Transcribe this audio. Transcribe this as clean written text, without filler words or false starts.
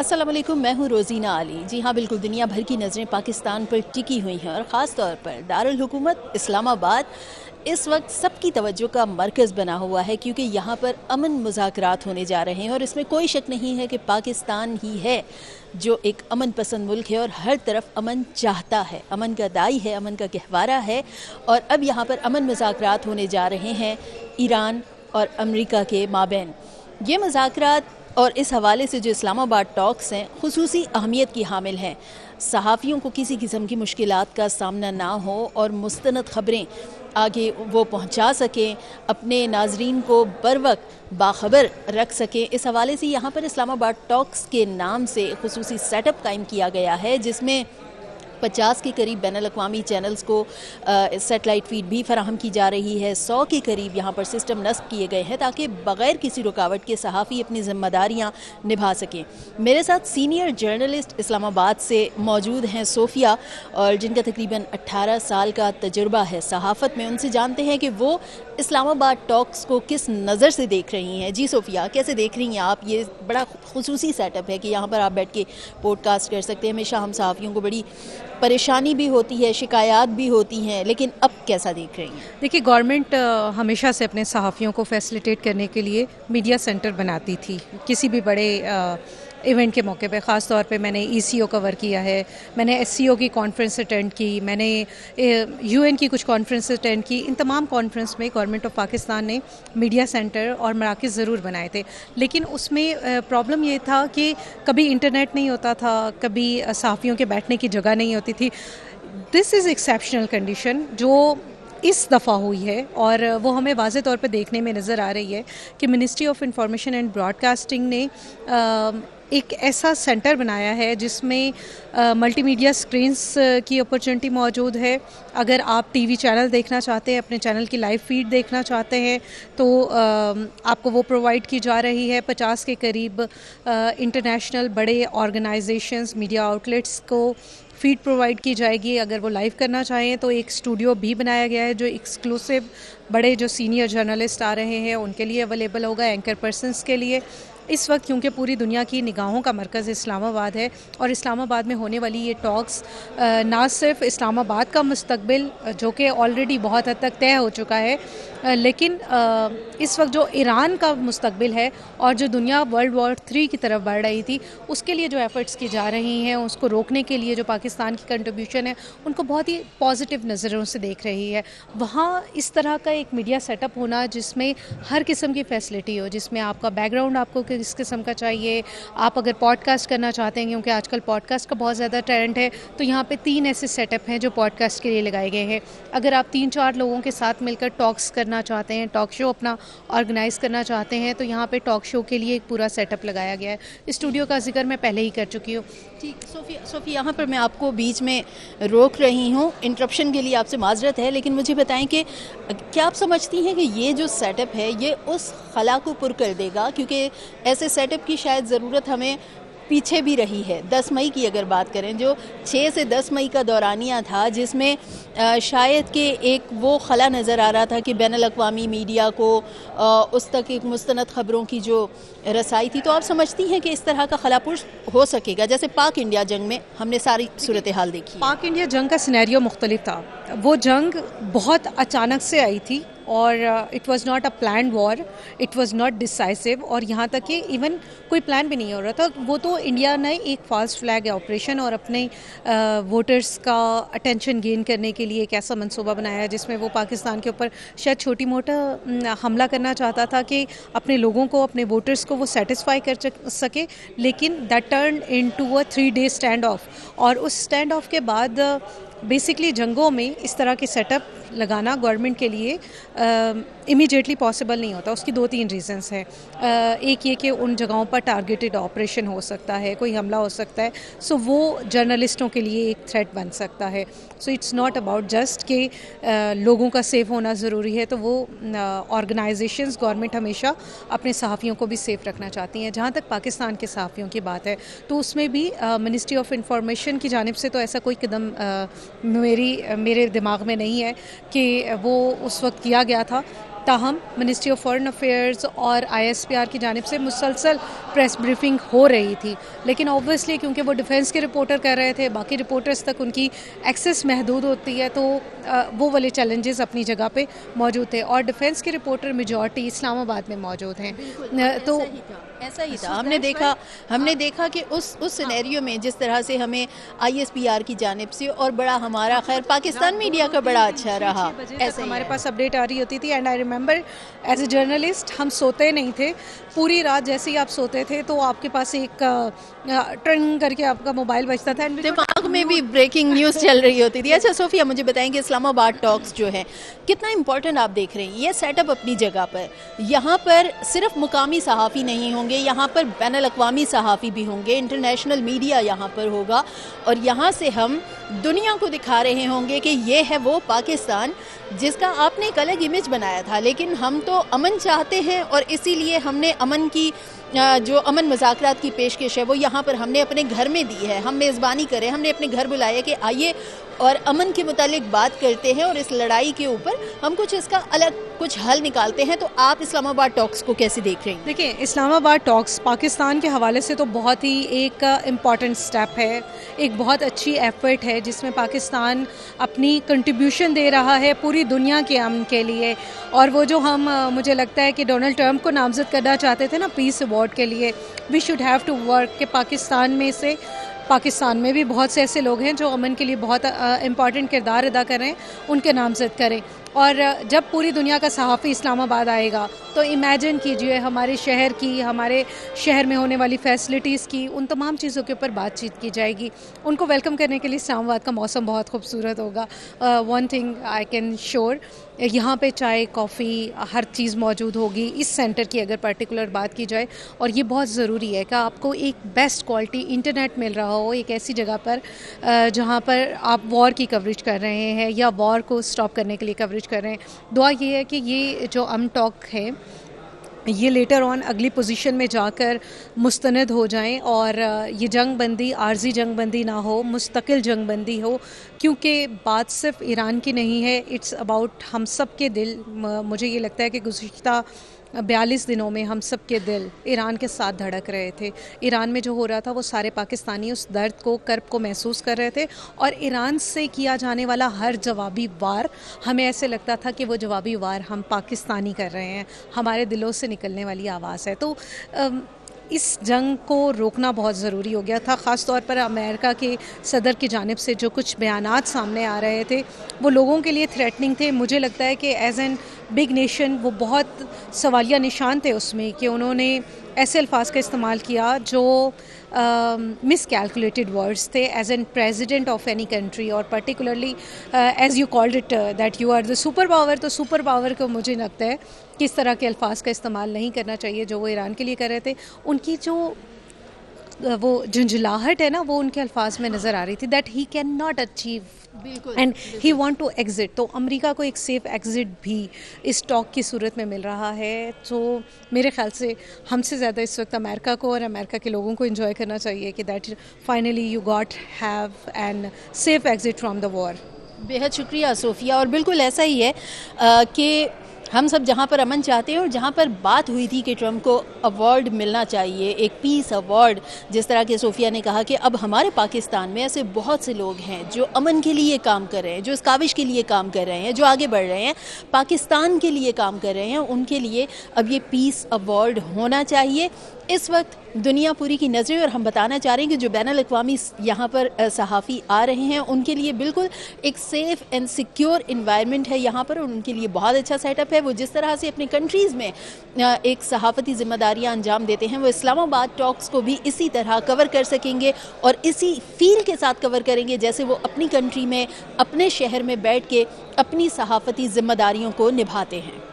السلام علیکم، میں ہوں روزینہ علی۔ جی ہاں، بالکل دنیا بھر کی نظریں پاکستان پر ٹکی ہوئی ہیں اور خاص طور پر دارالحکومت اسلام آباد اس وقت سب کی توجہ کا مرکز بنا ہوا ہے، کیونکہ یہاں پر امن مذاکرات ہونے جا رہے ہیں اور اس میں کوئی شک نہیں ہے کہ پاکستان ہی ہے جو ایک امن پسند ملک ہے اور ہر طرف امن چاہتا ہے، امن کا دائی ہے، امن کا گہوارہ ہے۔ اور اب یہاں پر امن مذاکرات ہونے جا رہے ہیں ایران اور امریکہ کے مابین۔ یہ مذاکرات اور اس حوالے سے جو اسلام آباد ٹاکس ہیں خصوصی اہمیت کی حامل ہیں۔ صحافیوں کو کسی قسم کی مشکلات کا سامنا نہ ہو اور مستند خبریں آگے وہ پہنچا سکیں، اپنے ناظرین کو بروقت باخبر رکھ سکیں، اس حوالے سے یہاں پر اسلام آباد ٹاکس کے نام سے خصوصی سیٹ اپ قائم کیا گیا ہے، جس میں 50 کے قریب بین الاقوامی چینلز کو سیٹلائٹ فیڈ بھی فراہم کی جا رہی ہے، 100 کے قریب یہاں پر سسٹم نصب کیے گئے ہیں تاکہ بغیر کسی رکاوٹ کے صحافی اپنی ذمہ داریاں نبھا سکیں۔ میرے ساتھ سینئر جرنلسٹ اسلام آباد سے موجود ہیں صوفیہ، اور جن کا تقریباً 18 سال کا تجربہ ہے صحافت میں۔ ان سے جانتے ہیں کہ وہ اسلام آباد ٹاکس کو کس نظر سے دیکھ رہی ہیں۔ جی صوفیہ، کیسے دیکھ رہی ہیں آپ؟ یہ بڑا خصوصی سیٹ اپ ہے کہ یہاں پر آپ بیٹھ کے پوڈ کاسٹ کر سکتے ہیں۔ ہمیشہ ہم صحافیوں کو بڑی پریشانی بھی ہوتی ہے، شکایات بھی ہوتی ہیں، لیکن اب کیسا دیکھ رہی ہیں؟ دیکھیے، گورنمنٹ ہمیشہ سے اپنے صحافیوں کو فیسیلیٹیٹ کرنے کے لیے میڈیا سینٹر بناتی تھی کسی بھی بڑے ایونٹ کے موقع پہ۔ خاص طور پہ میں نے ای سی او کور کیا ہے، میں نے ایس سی او کی کانفرنس اٹینڈ کی، میں نے یو این کی کچھ کانفرنس اٹینڈ کی۔ ان تمام کانفرنس میں گورنمنٹ آف پاکستان نے میڈیا سینٹر اور مراکز ضرور بنائے تھے، لیکن اس میں پرابلم یہ تھا کہ کبھی انٹرنیٹ نہیں ہوتا تھا، کبھی صحافیوں کے بیٹھنے کی جگہ نہیں ہوتی تھی۔ دس از ایکسیپشنل کنڈیشن جو اس دفعہ ہوئی ہے، اور وہ ہمیں واضح طور پہ دیکھنے میں نظر آ رہی ہے کہ ministry of information and broadcasting نے ایک ایسا سینٹر بنایا ہے جس میں ملٹی میڈیا سکرینز کی اپرچونٹی موجود ہے۔ اگر آپ ٹی وی چینل دیکھنا چاہتے ہیں، اپنے چینل کی لائیو فیڈ دیکھنا چاہتے ہیں، تو آپ کو وہ پرووائڈ کی جا رہی ہے۔ 50 کے قریب انٹرنیشنل بڑے آرگنائزیشنز، میڈیا آؤٹلیٹس کو فیڈ پرووائڈ کی جائے گی۔ اگر وہ لائیو کرنا چاہیں تو ایک اسٹوڈیو بھی بنایا گیا ہے جو ایکسکلوسیو بڑے جو سینئر جرنلسٹ آ رہے ہیں ان کے لیے اویلیبل ہوگا، اینکر پرسنس کے لیے۔ اس وقت کیونکہ پوری دنیا کی نگاہوں کا مرکز اسلام آباد ہے، اور اسلام آباد میں ہونے والی یہ ٹاکس نہ صرف اسلام آباد کا مستقبل جو کہ آلریڈی بہت حد تک طے ہو چکا ہے، لیکن اس وقت جو ایران کا مستقبل ہے اور جو دنیا ورلڈ وار 3 کی طرف بڑھ رہی تھی، اس کے لیے جو ایفرٹس کی جا رہی ہیں، اس کو روکنے کے لیے جو پاکستان کی کنٹریبیوشن ہے، ان کو بہت ہی پازیٹیو نظروں سے دیکھ رہی ہے۔ وہاں اس طرح کا ایک میڈیا سیٹ اپ ہونا جس میں ہر قسم کی فیسلٹی ہو، جس میں آپ کا بیک گراؤنڈ آپ کو کس قسم کا چاہیے، آپ اگر پوڈ کاسٹ کرنا چاہتے ہیں، کیونکہ آج کل پوڈ کاسٹ کا بہت زیادہ ٹرینڈ ہے، تو یہاں پہ 3 ایسے سیٹ اپ ہیں جو پوڈ کاسٹ کے لیے لگائے گئے ہیں۔ اگر آپ 3-4 لوگوں کے ساتھ مل کر ٹاکس کرنا چاہتے ہیں، ٹاک شو اپنا آرگنائز کرنا چاہتے ہیں، تو یہاں پہ ٹاک شو کے لیے ایک پورا سیٹ اپ لگایا گیا ہے۔ اسٹوڈیو کا ذکر میں پہلے ہی کر چکی ہوں۔ ٹھیک، صوفی یہاں پر میں آپ کو بیچ میں روک رہی ہوں، انٹرپشن کے لیے آپ سے معذرت ہے، لیکن مجھے بتائیں کہ کیا آپ سمجھتی ہیں کہ یہ جو سیٹ اپ ہے یہ اس خلا کو پر کر دے گا؟ کیونکہ ایسے سیٹ اپ کی شاید ضرورت ہمیں پیچھے بھی رہی ہے۔ 10 مئی کی اگر بات کریں، جو 6 سے 10 مئی کا دورانیہ تھا، جس میں شاید کہ ایک وہ خلا نظر آ رہا تھا کہ بین الاقوامی میڈیا کو اس تک ایک مستند خبروں کی جو رسائی تھی، تو آپ سمجھتی ہیں کہ اس طرح کا خلا پر ہو سکے گا؟ جیسے پاک انڈیا جنگ میں ہم نے ساری صورتحال دیکھی ہے۔ پاک انڈیا جنگ کا سینیریو مختلف تھا۔ وہ جنگ بہت اچانک سے آئی تھی، اور it was not a planned war, it was not decisive, اور یہاں تک کہ ایون کوئی پلان بھی نہیں ہو رہا تھا۔ وہ تو انڈیا نے ایک فاسٹ فلیگ آپریشن اور اپنے ووٹرز کا اٹینشن گین کرنے کے لیے ایک ایسا منصوبہ بنایا جس میں وہ پاکستان کے اوپر شاید چھوٹی موٹا حملہ کرنا چاہتا تھا کہ اپنے لوگوں کو، اپنے ووٹرز کو وہ سیٹسفائی کر سکے، لیکن that turned into a 3 day stand off, اور اس اسٹینڈ آف کے بعد بیسکلی جنگوں میں اس طرح کے سیٹ اپ لگانا گورنمنٹ کے لیے امیجیٹلی پاسبل نہیں ہوتا۔ اس کی 2-3 ریزنس ہیں۔ ایک یہ کہ ان جگہوں پر ٹارگیٹڈ آپریشن ہو سکتا ہے، کوئی حملہ ہو سکتا ہے، سو وہ جرنلسٹوں کے لیے ایک تھریٹ بن سکتا ہے۔ So it's not about just کہ لوگوں کا سیف ہونا ضروری ہے، تو وہ آرگنائزیشنز، گورنمنٹ ہمیشہ اپنے صحافیوں کو بھی سیف رکھنا چاہتی ہیں۔ جہاں تک پاکستان کے صحافیوں کی بات ہے، تو اس میں بھی منسٹری آف انفارمیشن کی جانب سے تو ایسا کوئی قدم میرے دماغ میں نہیں ہے کہ وہ اس وقت کیا گیا تھا، تاہم منسٹری آف فارن افیئرز اور ISPR کی جانب سے مسلسل پریس بریفنگ ہو رہی تھی، لیکن اوبویسلی کیونکہ وہ ڈیفینس کے رپورٹر کر رہے تھے، باقی رپورٹرز تک ان کی ایکسیس محدود ہوتی ہے، تو وہ والے چیلنجز اپنی جگہ پہ موجود تھے، اور ڈیفینس کے رپورٹر میجورٹی اسلام آباد میں موجود ہیں۔ تو ایسا ہی تھا، ہم نے دیکھا کہ اس سینیریو میں جس طرح سے ہمیں ISPR کی جانب سے اور بڑا ہمارا خیر پاکستان میڈیا کا بڑا اچھا رہا، ایسے ہمارے پاس اپڈیٹ آ رہی ہوتی تھی، and I remember as a journalist ہم سوتے نہیں تھے، پوری رات جیسے ہی آپ سوتے تھے تو آپ کے پاس ایک ٹرنگ کر کے آپ کا موبائل بجتا تھا، دماغ میں بھی بریکنگ نیوز چل رہی ہوتی تھی۔ اچھا صوفیہ، مجھے بتائیں کہ اسلام آباد ٹاکس جو ہے کتنا امپورٹنٹ آپ دیکھ رہے ہیں؟ یہ سیٹ اپ اپنی جگہ پر، یہاں پر صرف مقامی صحافی نہیں ہوں گے، یہاں پر بین الاقوامی صحافی بھی ہوں گے، انٹرنیشنل میڈیا یہاں پر ہوگا، اور یہاں سے ہم دنیا کو دکھا رہے ہوں گے کہ یہ ہے وہ پاکستان جس کا آپ نے ایک الگ امیج بنایا تھا، لیکن ہم تو امن چاہتے ہیں، اور اسی لیے ہم نے امن کی جو امن مذاکرات کی پیشکش ہے وہ یہاں پر ہم نے اپنے گھر میں دی ہے۔ ہم میزبانی کریں، ہم نے اپنے گھر بلایا کہ آئیے اور امن کے متعلق بات کرتے ہیں، اور اس لڑائی کے اوپر ہم اس کا الگ کچھ حل نکالتے ہیں۔ تو آپ اسلام آباد ٹاکس کو کیسے دیکھ رہے ہیں؟ دیکھیں، اسلام آباد ٹاکس پاکستان کے حوالے سے تو بہت ہی ایک امپورٹنٹ سٹیپ ہے، ایک بہت اچھی ایفرٹ ہے جس میں پاکستان اپنی کنٹریبیوشن دے رہا ہے پوری دنیا کے امن کے لیے، اور وہ جو ہم مجھے لگتا ہے کہ ڈونلڈ ٹرمپ کو نامزد کرنا چاہتے تھے نا پیس ایوارڈ کے لیے، we should have to work, کہ پاکستان میں بھی بہت سے ایسے لوگ ہیں جو امن کے لیے بہت امپورٹنٹ کردار ادا کر رہے ہیں، ان کے نامزد کریں۔ اور جب پوری دنیا کا صحافی اسلام آباد آئے گا تو امیجن کیجئے ہمارے شہر میں ہونے والی فیسلٹیز کی، ان تمام چیزوں کے اوپر بات چیت کی جائے گی۔ ان کو ویلکم کرنے کے لیے اسلام آباد کا موسم بہت خوبصورت ہوگا۔ One thing I can sure, یہاں پہ چائے، کافی، ہر چیز موجود ہوگی اس سینٹر کی اگر پرٹیکولر بات کی جائے، اور یہ بہت ضروری ہے کہ آپ کو ایک بیسٹ کوالٹی انٹرنیٹ مل رہا ہو ایک ایسی جگہ پر جہاں پر آپ وار کی کوریج کر رہے ہیں یا وار کو سٹاپ کرنے کے لیے کوریج کر رہے ہیں۔ دعا یہ ہے کہ یہ جو ٹاک ہے یہ لیٹر آن اگلی پوزیشن میں جا کر مستند ہو جائیں، اور یہ جنگ بندی عارضی جنگ بندی نہ ہو، مستقل جنگ بندی ہو، کیونکہ بات صرف ایران کی نہیں ہے، اٹس اباؤٹ ہم سب کے دل۔ مجھے یہ لگتا ہے کہ گزشتہ 42 دنوں میں ہم سب کے دل ایران کے ساتھ دھڑک رہے تھے۔ ایران میں جو ہو رہا تھا وہ سارے پاکستانی اس درد کو، کرب کو محسوس کر رہے تھے، اور ایران سے کیا جانے والا ہر جوابی وار ہمیں ایسے لگتا تھا کہ وہ جوابی وار ہم پاکستانی کر رہے ہیں، ہمارے دلوں سے نکلنے والی آواز ہے۔ تو اس جنگ کو روکنا بہت ضروری ہو گیا تھا، خاص طور پر امریکہ کے صدر کی جانب سے جو کچھ بیانات سامنے آ رہے تھے وہ لوگوں کے لیے تھریٹننگ تھے۔ مجھے لگتا ہے کہ ایز این بگ نیشن وہ بہت سوالیہ نشان تھے اس میں، کہ انہوں نے ایسے الفاظ کا استعمال کیا جو مس کیلکولیٹڈ ورڈز تھے as an president of any country, اور particularly as you called it that you are the super power. تو سپر پاور کو مجھے لگتا ہے کہ اس طرح کے الفاظ کا استعمال نہیں کرنا چاہیے جو وہ ایران کے لیے کر رہے تھے۔ ان کی جو وہ جھنجھلاہٹ ہے نا وہ ان کے الفاظ میں نظر آ رہی تھی، that he can not achieve and he want to exit. تو امریکہ کو ایک سیف ایگزٹ بھی اس ٹاک کی صورت میں مل رہا ہے۔ تو میرے خیال سے ہم سے زیادہ اس وقت امریکہ کو اور امریکہ کے لوگوں کو انجوائے کرنا چاہیے کہ that finally you got have an safe exit from the war. بہت شکریہ صوفیہ، اور بالکل ایسا ہی ہے کہ ہم سب جہاں پر امن چاہتے ہیں، اور جہاں پر بات ہوئی تھی کہ ٹرمپ کو ایوارڈ ملنا چاہیے، ایک پیس ایوارڈ، جس طرح کہ صوفیہ نے کہا کہ اب ہمارے پاکستان میں ایسے بہت سے لوگ ہیں جو امن کے لیے کام کر رہے ہیں، جو اس کاوش کے لیے کام کر رہے ہیں، جو آگے بڑھ رہے ہیں، پاکستان کے لیے کام کر رہے ہیں، ان کے لیے اب یہ پیس ایوارڈ ہونا چاہیے۔ اس وقت دنیا پوری کی نظریں، اور ہم بتانا چاہ رہے ہیں کہ جو بین الاقوامی یہاں پر صحافی آ رہے ہیں ان کے لیے بالکل ایک سیف اینڈ سیکیور انوائرمنٹ ہے یہاں پر، اور ان کے لیے بہت اچھا سیٹ اپ ہے۔ وہ جس طرح سے اپنی کنٹریز میں ایک صحافتی ذمہ داریاں انجام دیتے ہیں، وہ اسلام آباد ٹاکس کو بھی اسی طرح کور کر سکیں گے، اور اسی فیل کے ساتھ کور کریں گے جیسے وہ اپنی کنٹری میں، اپنے شہر میں بیٹھ کے اپنی صحافتی ذمہ داریوں کو نبھاتے ہیں۔